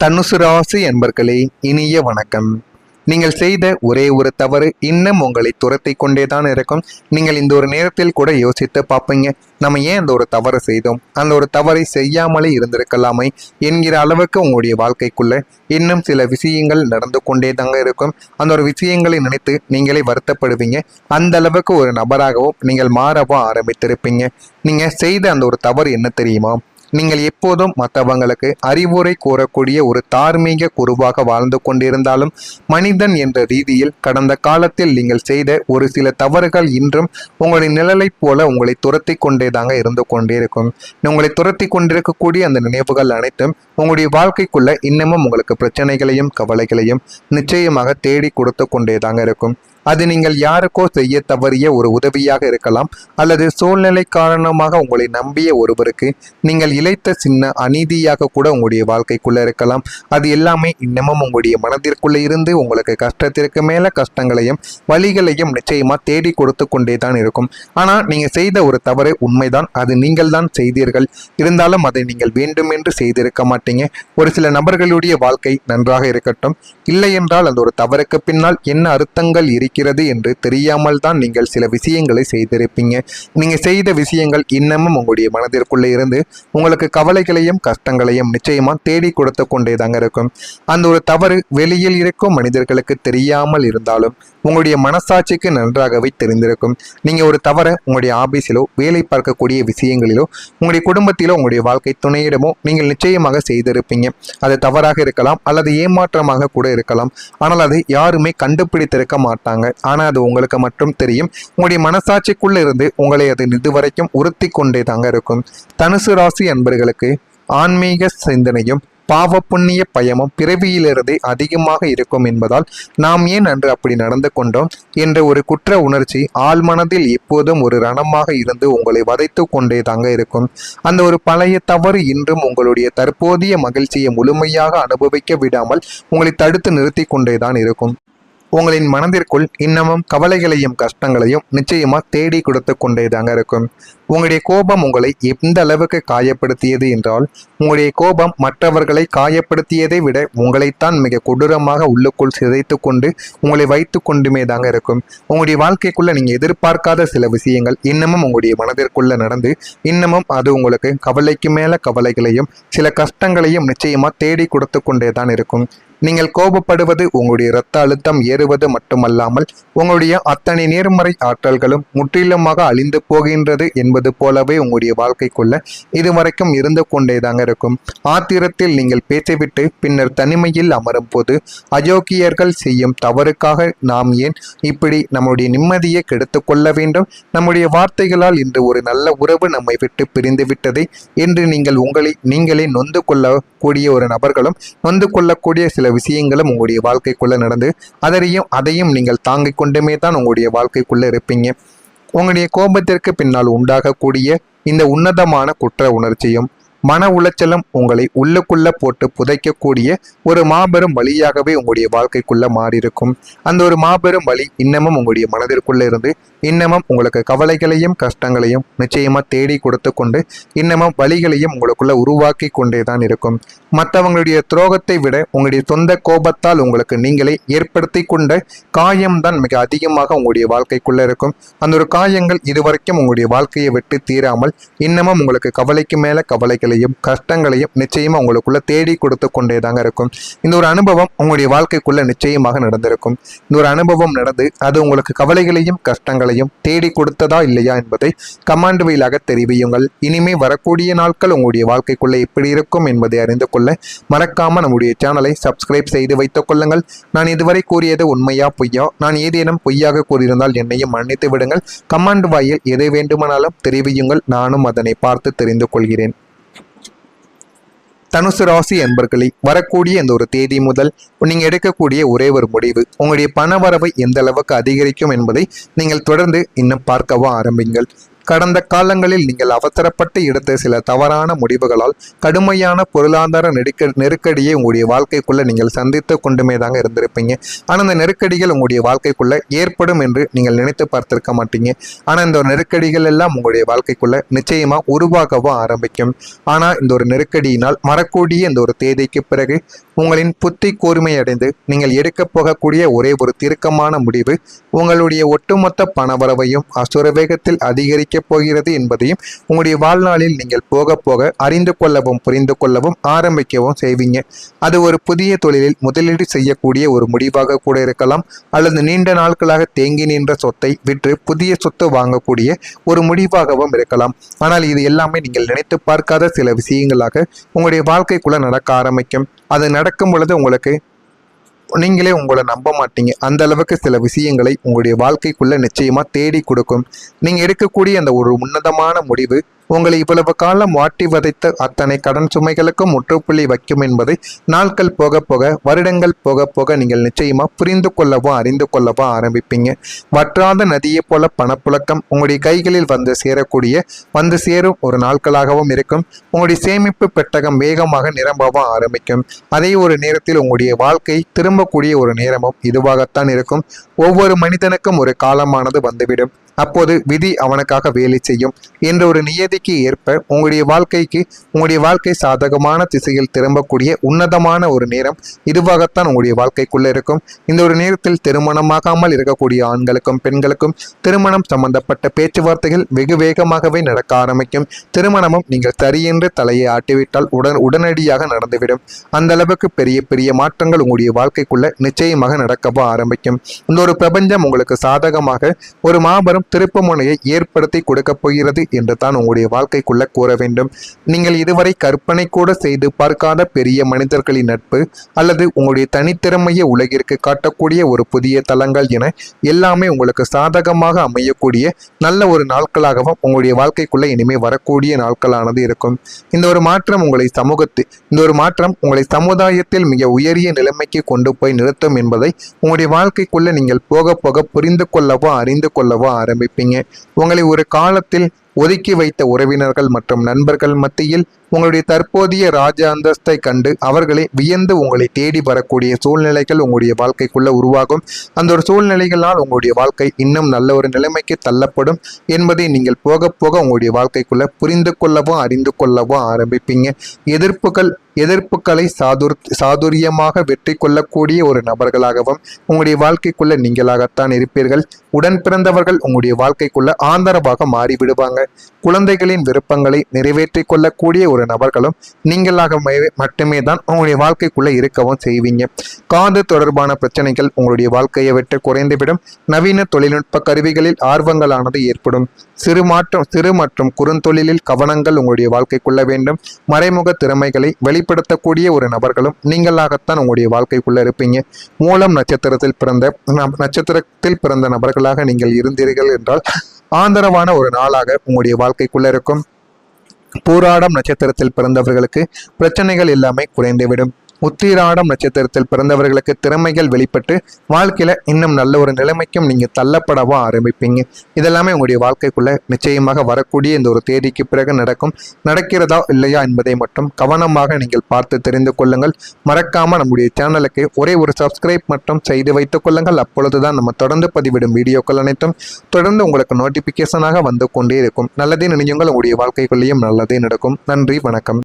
தனுசு ராசி என்பர்களே, இனிய வணக்கம். நீங்கள் செய்த ஒரே ஒரு தவறு இன்னும் உங்களை துரத்தி கொண்டேதான் இருக்கும். நீங்கள் இந்த ஒரு நேரத்தில் கூட யோசித்து பார்ப்பீங்க, நம்ம ஏன் அந்த ஒரு தவறு செய்தோம், அந்த ஒரு தவறை செய்யாமலே இருந்திருக்கலாமே என்கிற அளவுக்கு உங்களுடைய வாழ்க்கைக்குள்ள இன்னும் சில விஷயங்கள் நடந்து கொண்டே தாங்க இருக்கும். அந்த ஒரு விஷயங்களை நினைத்து நீங்களே வருத்தப்படுவீங்க. அந்த அளவுக்கு ஒரு நபராகவும் நீங்கள் மாறவும் ஆரம்பித்திருப்பீங்க. நீங்க செய்த அந்த ஒரு தவறு என்ன தெரியுமா? நீங்கள் எப்போதும் மற்றவங்களுக்கு அறிவுரை கூறக்கூடிய ஒரு தார்மீக குருவாக வாழ்ந்து கொண்டிருந்தாலும் மனிதன் என்ற ரீதியில் கடந்த காலத்தில் நீங்கள் செய்த ஒரு சில தவறுகள் இன்றும் உங்களுடைய நிழலைப் போல உங்களை துரத்தி கொண்டேதாங்க இருந்து கொண்டே இருக்கும். உங்களை துரத்தி கொண்டிருக்கக்கூடிய அந்த நினைவுகள் அனைத்தும் உங்களுடைய வாழ்க்கைக்குள்ள இன்னமும் உங்களுக்கு பிரச்சனைகளையும் கவலைகளையும் நிச்சயமாக தேடி கொடுத்து கொண்டேதாங்க இருக்கும். அது நீங்கள் யாருக்கோ செய்ய தவறிய ஒரு உதவியாக இருக்கலாம், அல்லது சூழ்நிலை காரணமாக உங்களை நம்பிய ஒருவருக்கு நீங்கள் இழைத்த சின்ன அநீதியாக கூட உங்களுடைய வாழ்க்கைக்குள்ள இருக்கலாம். அது எல்லாமே இன்னமும் உங்களுடைய மனதிற்குள்ள இருந்து உங்களுக்கு கஷ்டத்திற்கு மேல கஷ்டங்களையும் வழிகளையும் நிச்சயமா தேடி கொடுத்து கொண்டே தான் இருக்கும். ஆனா நீங்க செய்த ஒரு தவறு உண்மைதான், அது நீங்கள் தான் செய்தீர்கள். இருந்தாலும் அதை நீங்கள் வேண்டுமென்று செய்திருக்க மாட்டீங்க. ஒரு சில நபர்களுடைய வாழ்க்கை நன்றாக இருக்கட்டும், இல்லை என்றால் அந்த ஒரு தவறுக்கு பின்னால் என்ன அர்த்தங்கள் இருக்கிறது என்று தெரியாமல் தான் நீங்கள் சில விஷயங்களை செய்திருப்பீங்க. நீங்க செய்த விஷயங்கள் இன்னமும் உங்களுடைய மனதிற்குள்ளே இருந்து உங்களுக்கு கவலைகளையும் கஷ்டங்களையும் நிச்சயமா தேடி கொடுத்து கொண்டே தாங்க இருக்கும். அந்த ஒரு தவறு வெளியில் இருக்கும் மனிதர்களுக்கு தெரியாமல் இருந்தாலும் உங்களுடைய மனசாட்சிக்கு நன்றாகவே தெரிந்திருக்கும். நீங்க ஒரு தவறை உங்களுடைய ஆபீஸிலோ வேலை பார்க்கக்கூடிய விஷயங்களிலோ உங்களுடைய குடும்பத்திலோ உங்களுடைய வாழ்க்கை துணையிடமோ நீங்கள் நிச்சயமாக செய்திருப்பீங்க. அது தவறாக இருக்கலாம், அல்லது ஏமாற்றமாக கூட இருக்கலாம். ஆனால் அதை யாருமே கண்டுபிடித்திருக்க மாட்டாங்க. ஆனா அது உங்களுக்கு மட்டும் தெரியும். உங்களுடைய மனசாட்சிக்குள்ள இருந்து உங்களை அது இதுவரைக்கும் உறுத்தி கொண்டே தாங்க இருக்கும். தனுசு ராசி அன்பர்களுக்கு ஆன்மீக சிந்தனையும் பாவ புண்ணிய பயமும் பிறவியிலிருந்தே அதிகமாக இருக்கும் என்பதால் நாம் ஏன் அன்று அப்படி நடந்து கொண்டோம் என்ற ஒரு குற்ற உணர்ச்சி ஆழ்மனதில் எப்போதும் ஒரு ரணமாக இருந்து உங்களை வதைத்து கொண்டே தாங்க இருக்கும். அந்த ஒரு பழைய தவறு இன்றும் உங்களுடைய தற்போதைய மகிழ்ச்சியை முழுமையாக அனுபவிக்க விடாமல் உங்களை தடுத்து நிறுத்தி கொண்டேதான் இருக்கும். உங்களின் மனதிற்குள் இன்னமும் கவலைகளையும் கஷ்டங்களையும் நிச்சயமா தேடி கொடுத்து கொண்டே தாங்க இருக்கும். உங்களுடைய கோபம் உங்களை எந்த அளவுக்கு காயப்படுத்தியது என்றால், உங்களுடைய கோபம் மற்றவர்களை காயப்படுத்தியதை விட உங்களைத்தான் மிக கொடூரமாக உள்ளுக்குள் சிதைத்து கொண்டு உங்களை வைத்து கொண்டுமே தாங்க இருக்கும். உங்களுடைய வாழ்க்கைக்குள்ள நீங்க எதிர்பார்க்காத சில விஷயங்கள் இன்னமும் உங்களுடைய மனதிற்குள்ள நடந்து இன்னமும் அது உங்களுக்கு கவலைக்கு மேல கவலைகளையும் சில கஷ்டங்களையும் நிச்சயமா தேடி கொடுத்து கொண்டே தான் இருக்கும். நீங்கள் கோபப்படுவது உங்களுடைய இரத்த அழுத்தம் ஏறுவது மட்டுமல்லாமல் உங்களுடைய அத்தனை நேர்மறை ஆற்றல்களும் முற்றிலுமாக அழிந்து போகின்றது என்பது போலவே உங்களுடைய வாழ்க்கைக்குள்ள இதுவரைக்கும் இருந்து கொண்டேதாங்க இருக்கும். ஆத்திரத்தில் நீங்கள் பேசிவிட்டு பின்னர் தனிமையில் அமரும் போது அயோக்கியர்கள் செய்யும் தவறுக்காக நாம் ஏன் இப்படி நம்முடைய நிம்மதியை கெடுத்து கொள்ள வேண்டும், நம்முடைய வார்த்தைகளால் இன்று ஒரு நல்ல உறவு நம்மை விட்டு பிரிந்து விட்டதை என்று நீங்கள் உங்களை நீங்களே நொந்து கொள்ளக்கூடிய ஒரு நபர்களும் நொந்து கொள்ளக்கூடிய சில விஷயங்களும் உங்களுடைய வாழ்க்கைக்குள்ள நடந்து அதையும் நீங்கள் தாங்கிக் கொண்டுமே தான் உங்களுடைய வாழ்க்கைக்குள்ள இருப்பீங்க. உங்களுடைய கோபத்திற்கு பின்னால் உண்டாகக்கூடிய இந்த உன்னதமான குற்ற உணர்ச்சியும் மன உளைச்சலும் உங்களை உள்ளுக்குள்ள போட்டு புதைக்கக்கூடிய ஒரு மாபெரும் வழியாகவே உங்களுடைய வாழ்க்கைக்குள்ள மாறியிருக்கும். அந்த ஒரு மாபெரும் வழி இன்னமும் உங்களுடைய மனதிற்குள்ள இருந்து இன்னமும் உங்களுக்கு கவலைகளையும் கஷ்டங்களையும் நிச்சயமா தேடி கொடுத்து கொண்டு இன்னமும் வழிகளையும் உங்களுக்குள்ள உருவாக்கி கொண்டே தான் இருக்கும். மற்றவங்களுடைய துரோகத்தை விட உங்களுடைய சொந்த கோபத்தால் உங்களுக்கு நீங்களே ஏற்படுத்தி கொண்ட காயம்தான் மிக அதிகமாக உங்களுடைய வாழ்க்கைக்குள்ள இருக்கும். அந்த ஒரு காயங்கள் இதுவரைக்கும் உங்களுடைய வாழ்க்கையை விட்டு தீராமல் இன்னமும் உங்களுக்கு கவலைக்கு மேல கவலைகளையும் கஷ்டங்களையும் நிச்சயமா உங்களுக்குள்ள தேடி கொடுத்து கொண்டே தாங்க இருக்கும். இந்த ஒரு அனுபவம் உங்களுடைய வாழ்க்கைக்குள்ள நிச்சயமாக நடந்திருக்கும். இந்த ஒரு அனுபவம் நடந்து அது உங்களுக்கு கவலைகளையும் கஷ்டங்களையும் தேடி கொடுத்ததா இல்லையா என்பதை கமெண்ட் வாயிலாக தெரிவியுங்கள். இனிமே வரக்கூடிய நாட்கள் உங்களுடைய வாழ்க்கைக்குள்ள எப்படி இருக்கும் என்பதை அறிந்து கொள்ள மறக்காம நம்முடைய சேனலை சப்ஸ்கிரைப் செய்து வைத்துக் கொள்ளுங்கள். நான் இதுவரை கூறியது உண்மையா பொய்யா, நான் ஏதேனும் பொய்யாக கூறியிருந்தால் என்னையும் மன்னித்து விடுங்கள். கமெண்ட் வாயில் எதை வேண்டுமானாலும் தெரிவியுங்கள், நானும் அதனை பார்த்து தெரிந்து கொள்கிறேன். தனுசு ராசி என்பர்களை வரக்கூடிய இந்த ஒரு தேதி முதல் நீங்க எடுக்கக்கூடிய ஒரே ஒரு முடிவு உங்களுடைய பண வரவை எந்த அளவுக்கு அதிகரிக்கும் என்பதை நீங்கள் தொடர்ந்து இன்னும் பார்க்கவும் ஆரம்பிங்கள். கடந்த காலங்களில் நீங்கள் அவசரப்பட்டு எடுத்த சில தவறான முடிவுகளால் கடுமையான பொருளாதார நெருக்கடியை உங்களுடைய வாழ்க்கைக்குள்ள நீங்கள் சந்தித்து கொண்டுமே தாங்க இருந்திருப்பீங்க. ஆனால் அந்த நெருக்கடிகள் உங்களுடைய வாழ்க்கைக்குள்ள ஏற்படும் என்று நீங்கள் நினைத்து பார்த்திருக்க மாட்டீங்க. ஆனால் இந்த ஒரு நெருக்கடிகள் எல்லாம் உங்களுடைய வாழ்க்கைக்குள்ள நிச்சயமா உருவாகவும் ஆரம்பிக்கும். ஆனால் இந்த ஒரு நெருக்கடியினால் வரக்கூடிய இந்த ஒரு தேதிக்கு பிறகு உங்களின் புத்தி கூர்மையடைந்து நீங்கள் எடுக்கப் போகக்கூடிய ஒரே ஒரு தீர்க்கமான முடிவு உங்களுடைய ஒட்டுமொத்த பணவரவையும் அசுர வேகத்தில் அதிகரிக்கப் போகிறது என்பதையும் உங்களுடைய வாழ்நாளில் நீங்கள் போக போக அறிந்து கொள்ளவும் புரிந்து கொள்ளவும் ஆரம்பிக்கவும் செய்வீங்க. அது ஒரு புதிய தொழிலில் முதலீடு செய்யக்கூடிய ஒரு முடிவாக கூட இருக்கலாம், அல்லது நீண்ட நாட்களாக தேங்கி நின்ற சொத்தை விற்று புதிய சொத்து வாங்கக்கூடிய ஒரு முடிவாகவும் இருக்கலாம். ஆனால் இது எல்லாமே நீங்கள் நினைத்து பார்க்காத சில விஷயங்களாக உங்களுடைய வாழ்க்கைக்குள்ள நடக்க ஆரம்பிக்கும். அது நடக்கும் பொழுது உங்களுக்கு நீங்களே உங்களை நம்ப மாட்டீங்க. அந்த அளவுக்கு சில விஷயங்களை உங்களுடைய வாழ்க்கைக்குள்ள நிச்சயமா தேடி கொடுக்கும். நீங்க எடுக்கக்கூடிய அந்த ஒரு உன்னதமான முடிவு உங்களை இவ்வளவு காலம் வாட்டி வதைத்த அத்தனை கடன் சுமைகளுக்கும் முற்றுப்புள்ளி வைக்கும் என்பதை நாட்கள் போக போக வருடங்கள் போக போக நீங்கள் நிச்சயமா புரிந்து கொள்ளவோ அறிந்து கொள்ளவோ ஆரம்பிப்பீங்க. வற்றாத நதியை போல பணப்புழக்கம் உங்களுடைய கைகளில் வந்து சேரும் ஒரு நாட்களாகவும் இருக்கும். உங்களுடைய சேமிப்பு பெட்டகம் வேகமாக நிரம்பவும் ஆரம்பிக்கும். அதே ஒரு நேரத்தில் உங்களுடைய வாழ்க்கை திரும்பக்கூடிய ஒரு நேரமும் இதுவாகத்தான் இருக்கும். ஒவ்வொரு மனிதனுக்கும் ஒரு காலமானது வந்துவிடும். அப்போது விதி அவனுக்காக வேலை செய்யும் என்ற ஒரு நியதிக்கு ஏற்ப உங்களுடைய வாழ்க்கை சாதகமான திசையில் திரும்பக்கூடிய உன்னதமான ஒரு நேரம் இதுவாகத்தான் உங்களுடைய வாழ்க்கைக்குள்ள இருக்கும். இந்த ஒரு நேரத்தில் திருமணமாகாமல் இருக்கக்கூடிய ஆண்களுக்கும் பெண்களுக்கும் திருமணம் சம்பந்தப்பட்ட பேச்சுவார்த்தைகள் வெகு வேகமாகவே நடக்க ஆரம்பிக்கும். திருமணமும் நீங்கள் சரியென்று தலையை ஆட்டிவிட்டால் உடனடியாக நடந்துவிடும். அந்த அளவுக்கு பெரிய பெரிய மாற்றங்கள் உங்களுடைய வாழ்க்கைக்குள்ள நிச்சயமாக நடக்கவோ ஆரம்பிக்கும். இந்த ஒரு பிரபஞ்சம் உங்களுக்கு சாதகமாக ஒரு மாபெரும் திருப்பு முனையை ஏற்படுத்தி கொடுக்க போகிறது என்று தான் உங்களுடைய வாழ்க்கைக்குள்ள கூற வேண்டும். நீங்கள் இதுவரை கற்பனை கூட செய்து பார்க்காத பெரிய மனிதர்களின் நட்பு அல்லது உங்களுடைய தனித்திறமையை உலகிற்கு காட்டக்கூடிய ஒரு புதிய தளங்கள் என எல்லாமே உங்களுக்கு சாதகமாக அமையக்கூடிய நல்ல ஒரு நாட்களாகவும் உங்களுடைய வாழ்க்கைக்குள்ள இனிமே வரக்கூடிய நாட்களானது இருக்கும். இந்த ஒரு மாற்றம் உங்களை சமுதாயத்தில் மிக உயரிய நிலைமைக்கு கொண்டு போய் நிறுத்தும் என்பதை உங்களுடைய வாழ்க்கைக்குள்ள நீங்கள் போக போக புரிந்து கொள்ளவோ அறிந்து கொள்ளவோ ஆரம்பிப்பீங்க. உங்களை ஒரு காலத்தில் ஒதுக்கி வைத்த உறவினர்கள் மற்றும் நண்பர்கள் மத்தியில் உங்களுடைய தற்போதைய ராஜ அந்தஸ்தை கண்டு அவர்களை வியந்து உங்களை தேடி வரக்கூடிய சூழ்நிலைகள் உங்களுடைய வாழ்க்கைக்குள்ள உருவாகும். அந்த ஒரு சூழ்நிலைகளால் உங்களுடைய வாழ்க்கை இன்னும் நல்ல ஒரு நிலைமைக்கு தள்ளப்படும் என்பதை நீங்கள் போக போக உங்களுடைய வாழ்க்கைக்குள்ள புரிந்து கொள்ளவோ அறிந்து கொள்ளவோ ஆரம்பிப்பீங்க. எதிர்ப்புகளை சாதுரியமாக வெற்றி கொள்ளக்கூடிய ஒரு நபர்களாகவும் உங்களுடைய வாழ்க்கைக்குள்ள நீங்களாகத்தான் இருப்பீர்கள். உடன் பிறந்தவர்கள் உங்களுடைய வாழ்க்கைக்குள்ள ஆதரவாக மாறிவிடுவாங்க. குழந்தைகளின் விருப்பங்களை நிறைவேற்றி கொள்ளக்கூடிய ஒரு நபர்களும் நீங்களாக மட்டுமே தான் உங்களுடைய வாழ்க்கைக்குள்ள இருக்கவும் செய்வீங்க. காது தொடர்பான பிரச்சனைகள் உங்களுடைய வாழ்க்கையை விட்டு குறைந்துவிடும். நவீன தொழில்நுட்ப கருவிகளில் ஆர்வங்களானது ஏற்படும். சிறு மற்றும் குறுந்தொழிலில் கவனங்கள் உங்களுடைய வாழ்க்கைக்குள்ள வேண்டும். மறைமுக திறமைகளை வெளிப்படுத்தக்கூடிய ஒரு நபர்களும் நீங்களாகத்தான் உங்களுடைய வாழ்க்கைக்குள்ள இருப்பீங்க. மூலம் நட்சத்திரத்தில் பிறந்த நபர்களாக நீங்கள் இருந்தீர்கள் என்றால் ஆதரவான ஒரு நாளாக உங்களுடைய வாழ்க்கைக்குள்ள இருக்கும். பூராடம் நட்சத்திரத்தில் பிறந்தவர்களுக்கு பிரச்சனைகள் எல்லாமே குறைந்துவிடும். உத்திராடம் நட்சத்திரத்தில் பிறந்தவர்களுக்கு திறமைகள் வெளிப்பட்டு வாழ்க்கையில இன்னும் நல்ல ஒரு நிலைமைக்கும் நீங்க தள்ளப்படவோ ஆரம்பிப்பீங்க. இதெல்லாமே உங்களுடைய வாழ்க்கைக்குள்ள நிச்சயமாக வரக்கூடிய இந்த ஒரு தேதிக்கு பிறகு நடக்கிறதா இல்லையா என்பதை மட்டும் கவனமாக நீங்கள் பார்த்து தெரிந்து கொள்ளுங்கள். மறக்காம நம்முடைய சேனலுக்கு ஒரே ஒரு சப்ஸ்கிரைப் மட்டும் செய்து வைத்துக் கொள்ளுங்கள். அப்பொழுதுதான் நம்ம தொடர்ந்து பதிவிடும் வீடியோக்கள் அனைத்தும் தொடர்ந்து உங்களுக்கு நோட்டிபிகேஷனாக வந்து கொண்டே இருக்கும். நல்லதே நினையுங்கள், உங்களுடைய வாழ்க்கைக்குள்ளேயும் நல்லதே நடக்கும். நன்றி, வணக்கம்.